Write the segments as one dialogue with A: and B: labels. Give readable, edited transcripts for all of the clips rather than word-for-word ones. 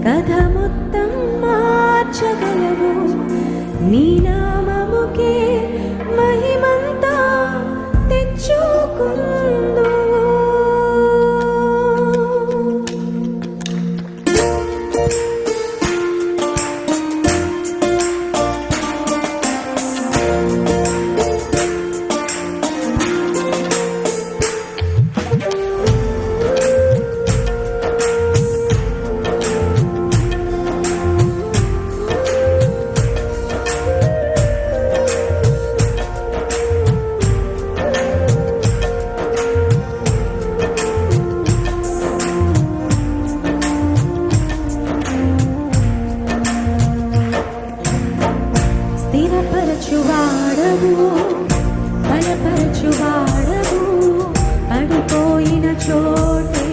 A: కథ మొత్తం మార్చగలవు నీ నామముకే మహిమంతా తెచ్చుకుందు స్థిరపరచువాడవు బలపరచువాడవు పడిపోయిన చోటే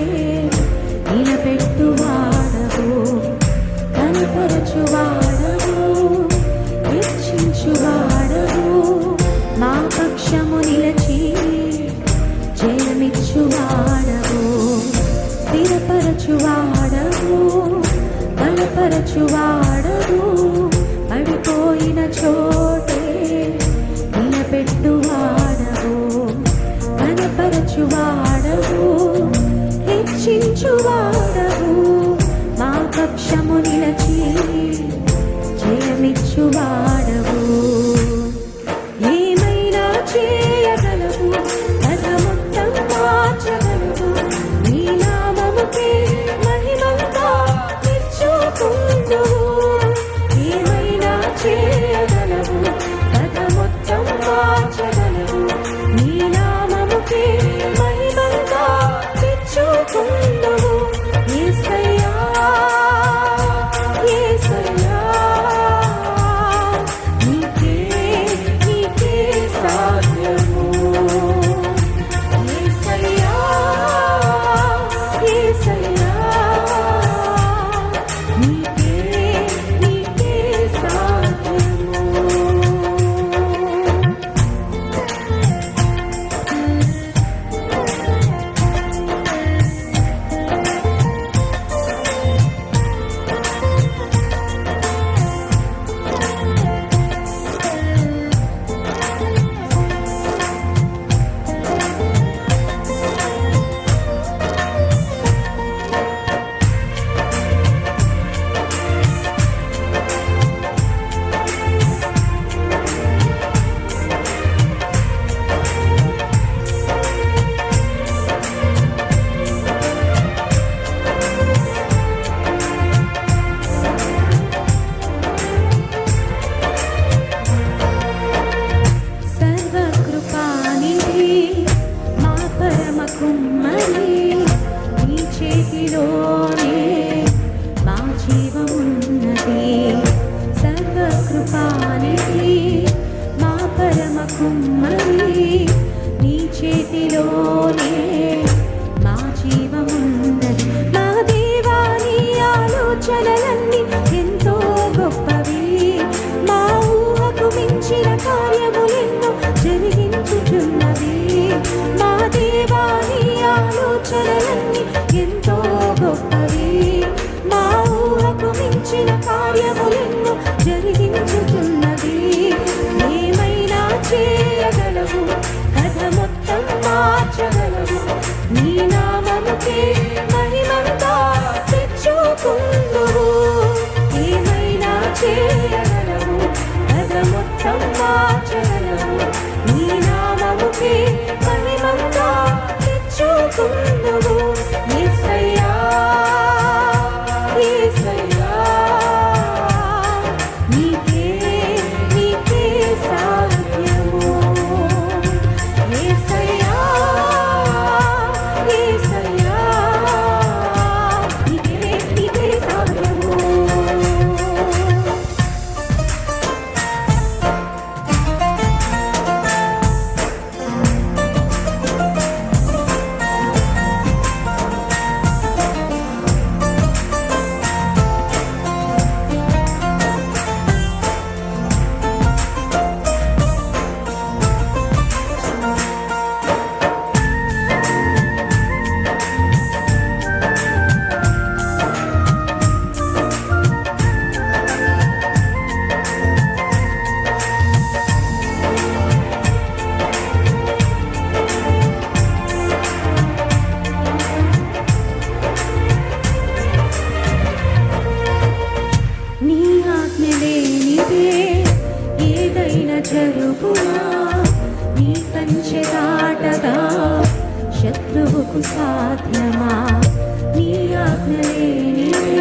A: నిలబెట్టువాడవు కనపరచువాడవు హెచ్చించువాడవు మా పక్షము నిలచి జయమిచ్చువాడవు స్థిరపరచువాడవు బలపరచువాడవు పడిపోయిన చోటే నిలబెట్టువాడవు కనపరచువాడవు హెచ్చించువాడవు మా పక్షము నిలచి జయమిచ్చువాడవు ఏమైనా చేయగలవు కథ మొత్తం మార్చగలవు నీ నామముకే మహిమంతా తెచ్చుకుందువు చేయగలవు కథ మొత్తం మార్చగలవు నీ నామముకే మహిమంతా తెచ్చుకుందువు యేసయ్యా యేసయ్యా నీకే నీకే సాధ్యము యేసయ్యా యేసయ్యా నీకే నీకే కుమ్మరి నీ చేతిలోనే మా జీవమున్నది సర్వకృపానిధి మా పరమ కుమ్మరి నీ చేతిలోనే మా జీవమున్నది మా దేవాని ఆలోచనలన్నీ ఎంతో గొప్పవి మా ఊహకు మించిన కార్యములెన్నో జరిగించుచున్నవి మా దేవాని ఆలోచనలన్నీ ఎంతో గొప్పవి మా ఊహకు మించిన కార్యములెన్నో జరిగించుచున్నవి ఏమైనా చేయగలవు కథ మొత్తం మార్చగలవు నీ నామముకే మహిమంతా తెచ్చుకుందువు ఏమైనా చేయగలవు కథ మొత్తం మార్చగలవు నీ నామముకే మహిమంతా తెచ్చుకుందువు యేసయ్యా యేసయ్యా నీకే నీకే సాధ్యము యేసయ్యా యేసయ్యా నీకే నీకే సాధ్యము సాధ్యమా? నీ ఆజ్ఞ లేనిదే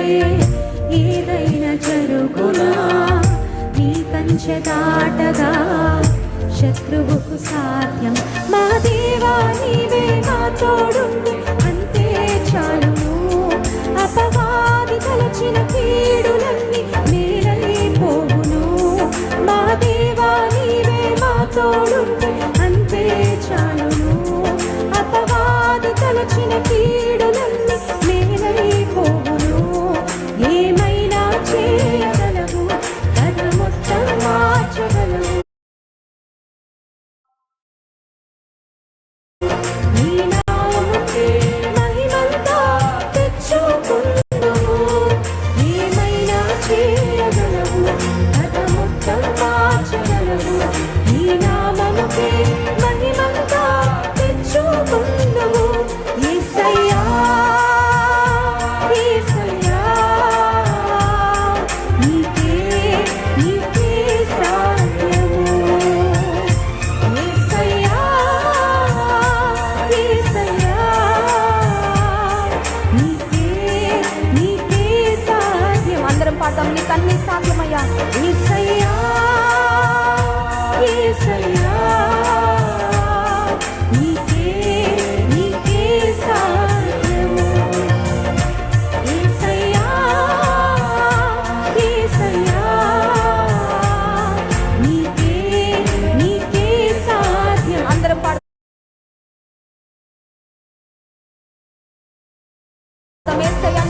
A: ఏదైనా జరుగునా? నీ కంచె దాటగా శత్రువుకు సాధ్యం. మా దేవా నీవే మా తోడుండి అంతే చాలును. అపవాది తలచిన కీడులన్నీ మేలైపోవును. మా దేవా నీవే మా తోడుండి అంతే చాలును. అపవాది తలచిన కీడులన్నీ మేలైపోవును. ఏమైనా చేయగలవు, కథ మొత్తం మార్చగలవు. నీ నామముకే మహిమంతా తెచ్చుకుందుము. ఏమైనా చేయగలవు, కథ మొత్తం మార్చగలవు. నీ నామముకే మహిమంతా తెచ్చుకుందుము. యేసయ్యా, యేసయ్యా, నీకే నీకే సాధ్యము. యేసయ్యా, యేసయ్యా, నీకే నీకే సాధ్యం. అందరం పాడదాం. నీకు అన్ని సాధ్యమయ్యా. యేసయ్యా, యేసయ్యా, నీకే నీకే సాధ్యము. యేసయ్యా, యేసయ్యా, నీకే నీకే సాధ్యం. అందరం పాడదాం. యేసయ్యా,